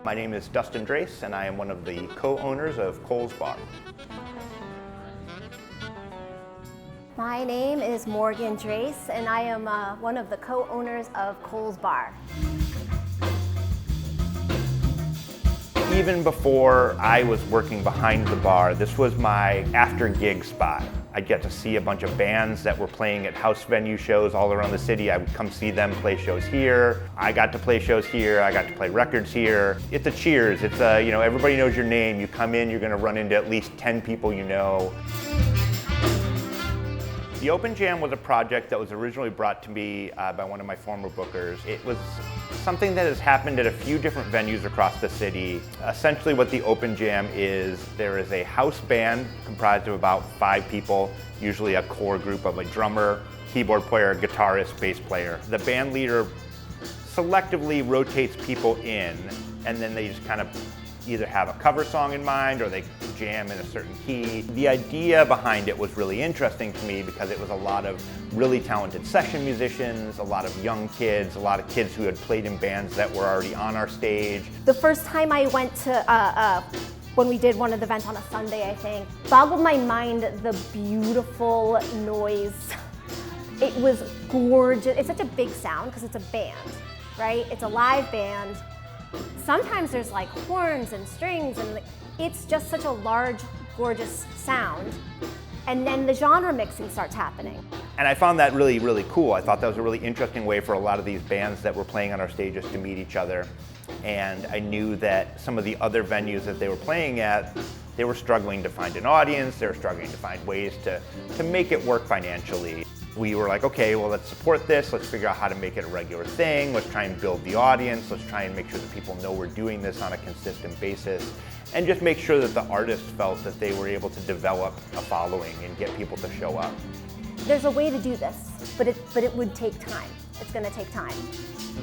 My name is Dustin Drace, and I am one of the co-owners of Cole's Bar. My name is Morgan Drace, and I am one of the co-owners of Cole's Bar. Even before I was working behind the bar, this was my after-gig spot. I'd get to see a bunch of bands that were playing at house venue shows all around the city. I would come see them play shows here. I got to play shows here. I got to play records here. It's a cheers. It's a, everybody knows your name. You come in, you're gonna run into at least 10 people you know. The Open Jam was a project that was originally brought to me by one of my former bookers. It was something that has happened at a few different venues across the city. Essentially what the Open Jam is, there is a house band comprised of about 5 people, usually a core group of a drummer, keyboard player, guitarist, bass player. The band leader selectively rotates people in, and then they just kind of either have a cover song in mind or they jam in a certain key. The idea behind it was really interesting to me because it was a lot of really talented session musicians, a lot of young kids, a lot of kids who had played in bands that were already on our stage. The first time I went to, when we did one of the events on a Sunday, I think, boggled my mind the beautiful noise. It was gorgeous. It's such a big sound because it's a band, right? It's a live band. Sometimes there's like horns and strings, and it's just such a large, gorgeous sound. And then the genre mixing starts happening. And I found that really, really cool. I thought that was a really interesting way for a lot of these bands that were playing on our stages to meet each other. And I knew that some of the other venues that they were playing at, they were struggling to find an audience, they were struggling to find ways to make it work financially. We were like, okay, well, let's support this. Let's figure out how to make it a regular thing. Let's try and build the audience. Let's try and make sure that people know we're doing this on a consistent basis. And just make sure that the artists felt that they were able to develop a following and get people to show up. There's a way to do this, but it would take time. It's gonna take time.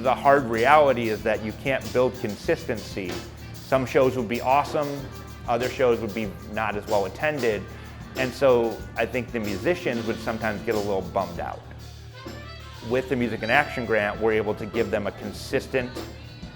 The hard reality is that you can't build consistency. Some shows would be awesome. Other shows would be not as well attended. And so I think the musicians would sometimes get a little bummed out. With the Music in Action grant, we're able to give them a consistent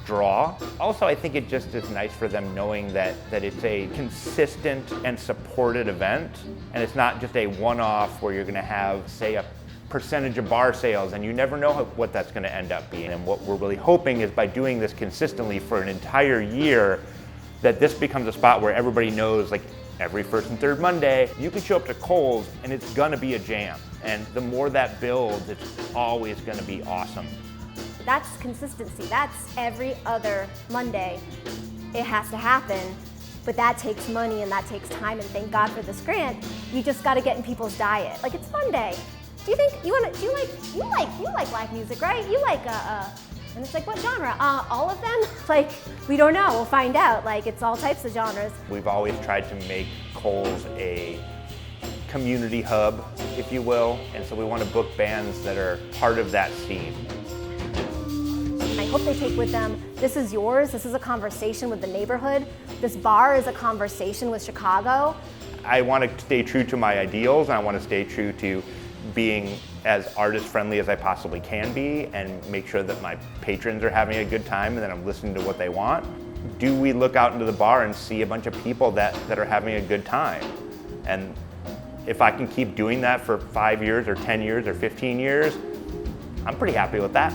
draw. Also, I think it just is nice for them knowing that it's a consistent and supported event, and it's not just a one-off where you're gonna have, say, a percentage of bar sales, and you never know what that's gonna end up being. And what we're really hoping is by doing this consistently for an entire year, that this becomes a spot where everybody knows, like, every first and third Monday, you can show up to Cole's and it's gonna be a jam. And the more that builds, it's always gonna be awesome. That's consistency. That's every other Monday. It has to happen, but that takes money and that takes time, and thank God for this grant. You just gotta get in people's diet. Like, it's Monday. Do you think, you like live music, right? You like, and it's like, what genre? All of them? Like, we don't know, we'll find out. Like, it's all types of genres. We've always tried to make Cole's a community hub, if you will, and so we want to book bands that are part of that scene. I hope they take with them, this is yours, this is a conversation with the neighborhood. This bar is a conversation with Chicago. I want to stay true to my ideals, and I want to stay true to being as artist-friendly as I possibly can be and make sure that my patrons are having a good time and that I'm listening to what they want. Do we look out into the bar and see a bunch of people that are having a good time? And if I can keep doing that for 5 years or 10 years or 15 years, I'm pretty happy with that.